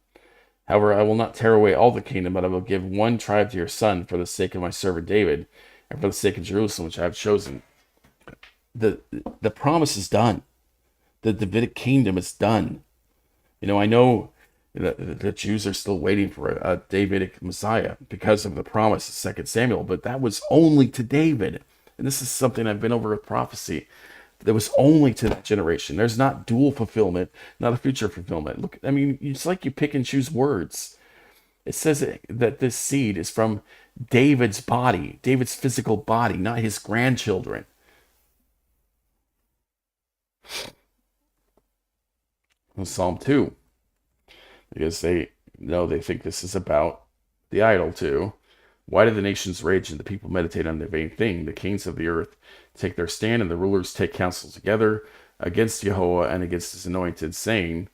However, I will not tear away all the kingdom, but I will give one tribe to your son for the sake of my servant David, and for the sake of Jerusalem, which I have chosen. The promise is done. The Davidic kingdom is done. I know the Jews are still waiting for a Davidic Messiah because of the promise of 2 Samuel, but that was only to David. And this is something I've been over with prophecy. That was only to that generation. There's not dual fulfillment, not a future fulfillment. Look, I mean, it's like you pick and choose words. It says that this seed is from David's body, David's physical body, not his grandchildren. In Psalm 2, because they think this is about the idol too. Why do the nations rage and the people meditate on the vain thing? The kings of the earth take their stand, and the rulers take counsel together against Jehovah and against his anointed, saying,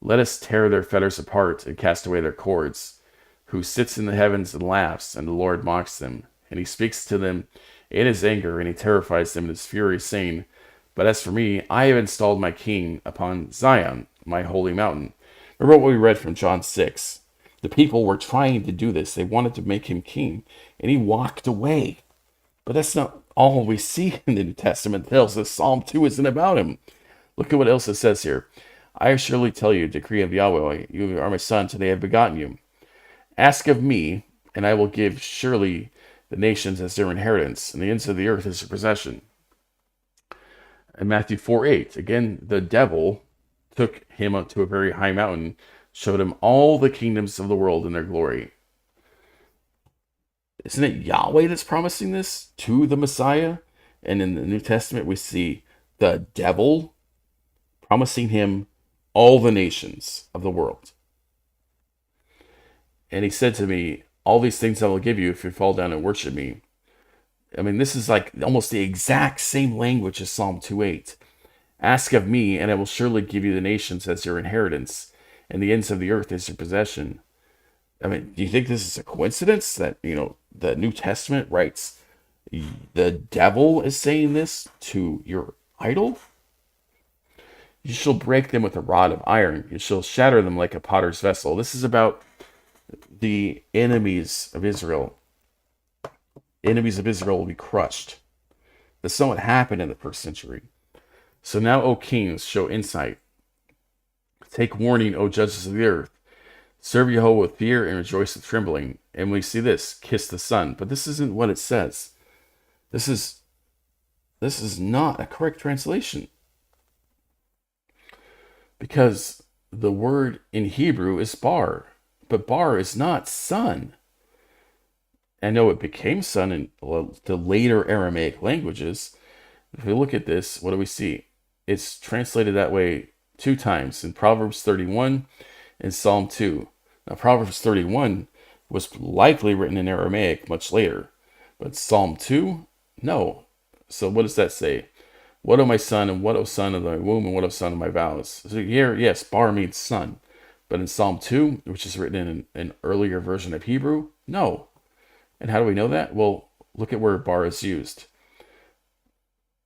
let us tear their fetters apart and cast away their cords. Who sits in the heavens and laughs, and the Lord mocks them. And he speaks to them in his anger, and he terrifies them in his fury, saying, but as for me, I have installed my king upon Zion, my holy mountain. Remember what we read from John 6. The people were trying to do this. They wanted to make him king, and he walked away. But that's not all we see in the New Testament. It tells us Psalm 2 isn't about him. Look at what else it says here. I surely tell you, decree of Yahweh, you are my son, today I have begotten you. Ask of me, and I will give surely the nations as their inheritance, and the ends of the earth as their possession. In Matthew 4:8, again, the devil took him up to a very high mountain, showed him all the kingdoms of the world and their glory. Isn't it Yahweh that's promising this to the Messiah? And in the New Testament, we see the devil promising him all the nations of the world. And he said to me, all these things I will give you if you fall down and worship me. I mean, this is like almost the exact same language as Psalm 2:8. Ask of me, and I will surely give you the nations as your inheritance, and the ends of the earth as your possession. I mean, do you think this is a coincidence that, the New Testament writes the devil is saying this to your idol? You shall break them with a rod of iron. You shall shatter them like a potter's vessel. This is about the enemies of Israel. Enemies of Israel will be crushed. That's not what happened in the first century. So now, O kings, show insight. Take warning, O judges of the earth. Serve Jehovah with fear and rejoice with trembling. And we see this, kiss the Son. But this isn't what it says. This is not a correct translation. Because the word in Hebrew is bar. But bar is not son. I know it became son in the later Aramaic languages. If we look at this, what do we see? It's translated that way 2 times, in Proverbs 31 and Psalm 2. Now, Proverbs 31 was likely written in Aramaic much later, but Psalm 2, no. So what does that say? What, O my son, and what, O son of thy womb, and what, O son of my vows? So here, yes, bar means son. But in Psalm 2, which is written in an earlier version of Hebrew, no. And how do we know that? Well, look at where bar is used.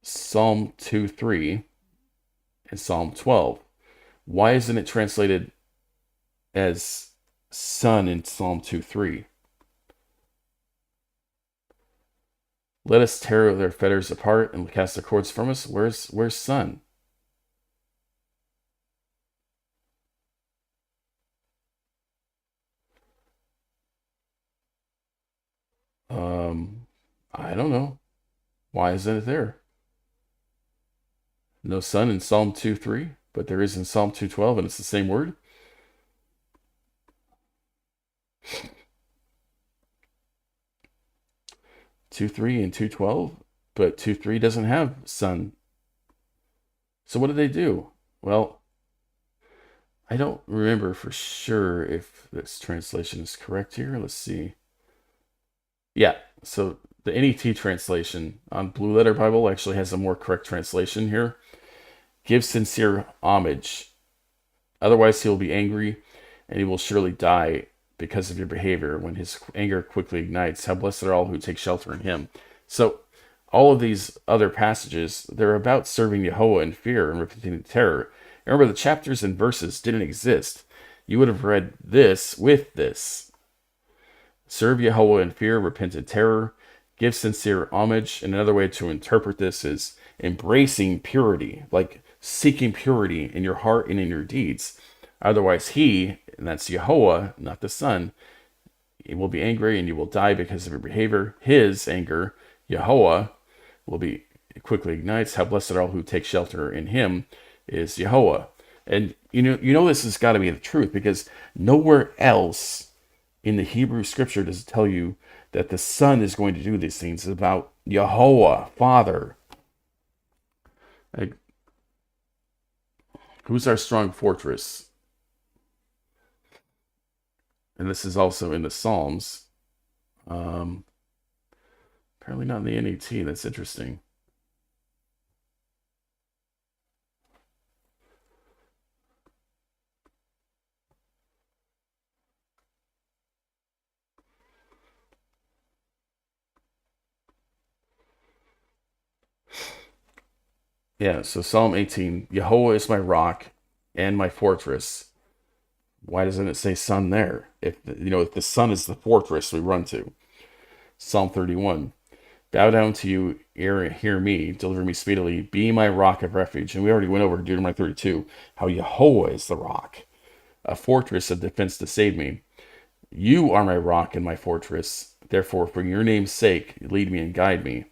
Psalm 2:3 and Psalm 12. Why isn't it translated as son in Psalm 2:3? Let us tear their fetters apart and cast their cords from us. Where's son? I don't know. Why isn't it there? No son in Psalm 2:3, but there is in Psalm 2:12, and it's the same word. 2:3 and 2:12, but 2:3 doesn't have son. So what did they do? Well, I don't remember for sure if this translation is correct here. Let's see. Yeah, so The NET translation on Blue Letter Bible actually has a more correct translation here. Give sincere homage, otherwise he will be angry, and he will surely die because of your behavior when his anger quickly ignites. How blessed are all who take shelter in him. So all of these other passages, they're about serving Yahweh in fear and repenting in terror. Remember, the chapters and verses didn't exist. You would have read this with this. Serve Yahweh in fear, repent in terror, give sincere homage. And another way to interpret this is embracing purity, like seeking purity in your heart and in your deeds. Otherwise, he, and that's Yahweh, not the Son, he will be angry and you will die because of your behavior. His anger, Yahweh, will be quickly ignites. How blessed are all who take shelter in him is Yahweh. And you know this has got to be the truth, because nowhere else in the Hebrew scripture does it tell you that the Son is going to do these things. It's about Yahweh, Father. Like, who's our strong fortress? And this is also in the Psalms. Apparently not in the NET. That's interesting. Yeah, so Psalm 18, Yahweh is my rock and my fortress. Why doesn't it say Son there? If the Son is the fortress we run to. Psalm 31, bow down to you, hear me, deliver me speedily, be my rock of refuge. And we already went over Deuteronomy 32, how Yahweh is the rock, a fortress of defense to save me. You are my rock and my fortress. Therefore, for your name's sake, lead me and guide me.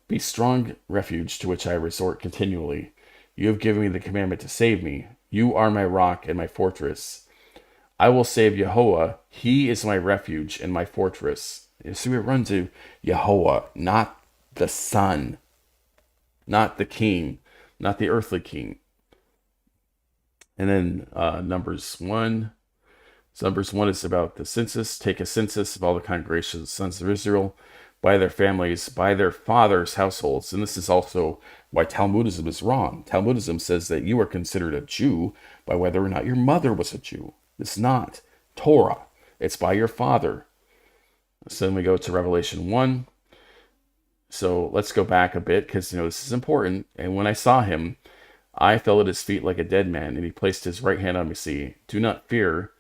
Be strong refuge to which I resort continually. You have given me the commandment to save me. You are my rock and my fortress. I will save Yahweh. He is my refuge and my fortress. So we run to Yahweh, not the Son, not the king, not the earthly king. And then Numbers 1. So Numbers 1 is about the census. Take a census of all the congregations of the sons of Israel, by their families, by their fathers' households. And this is also why Talmudism is wrong. Talmudism says that you are considered a Jew by whether or not your mother was a Jew. It's not Torah. It's by your father. So then we go to Revelation 1. So let's go back a bit, because this is important. And when I saw him, I fell at his feet like a dead man, and he placed his right hand on me, saying, do not fear,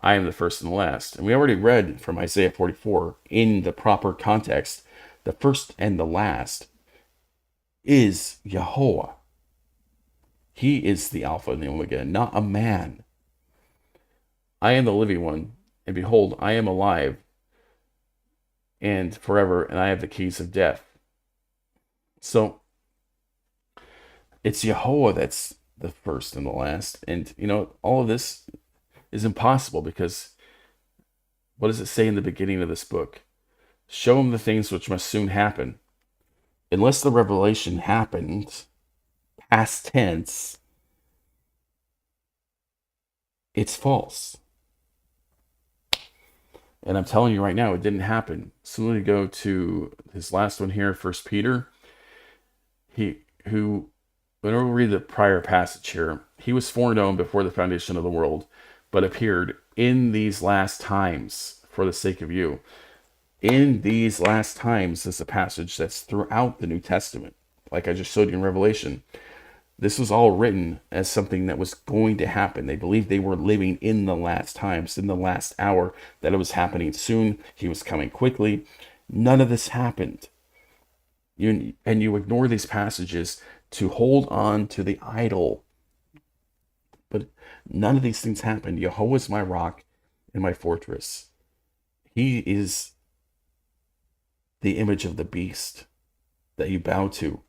I am the first and the last. And we already read from Isaiah 44 in the proper context. The first and the last is Yahweh. He is the Alpha and the Omega, not a man. I am the living one, and behold, I am alive and forever, and I have the keys of death. So it's Yahweh that's the first and the last. And, all of this is impossible, because what does it say in the beginning of this book? Show him the things which must soon happen. Unless the revelation happened, past tense, it's false. And I'm telling you right now, it didn't happen. So let me go to his last one here, 1 Peter. Whenever we read the prior passage here, he was foreknown before the foundation of the world, but appeared in these last times for the sake of you. In these last times is a passage that's throughout the New Testament. Like I just showed you in Revelation. This was all written as something that was going to happen. They believed they were living in the last times, in the last hour, that it was happening soon. He was coming quickly. None of this happened. You ignore these passages to hold on to the idol. But none of these things happened. Yahweh is my rock and my fortress. He is the image of the beast that you bow to,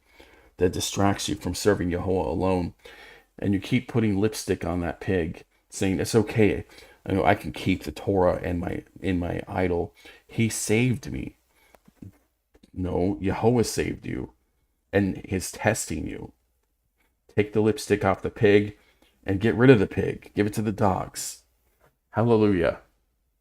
that distracts you from serving Yahweh alone. And you keep putting lipstick on that pig, saying, it's okay. I can keep the Torah and in my idol. He saved me. No, Yahweh saved you and is testing you. Take the lipstick off the pig and get rid of the pig. Give it to the dogs. Hallelujah.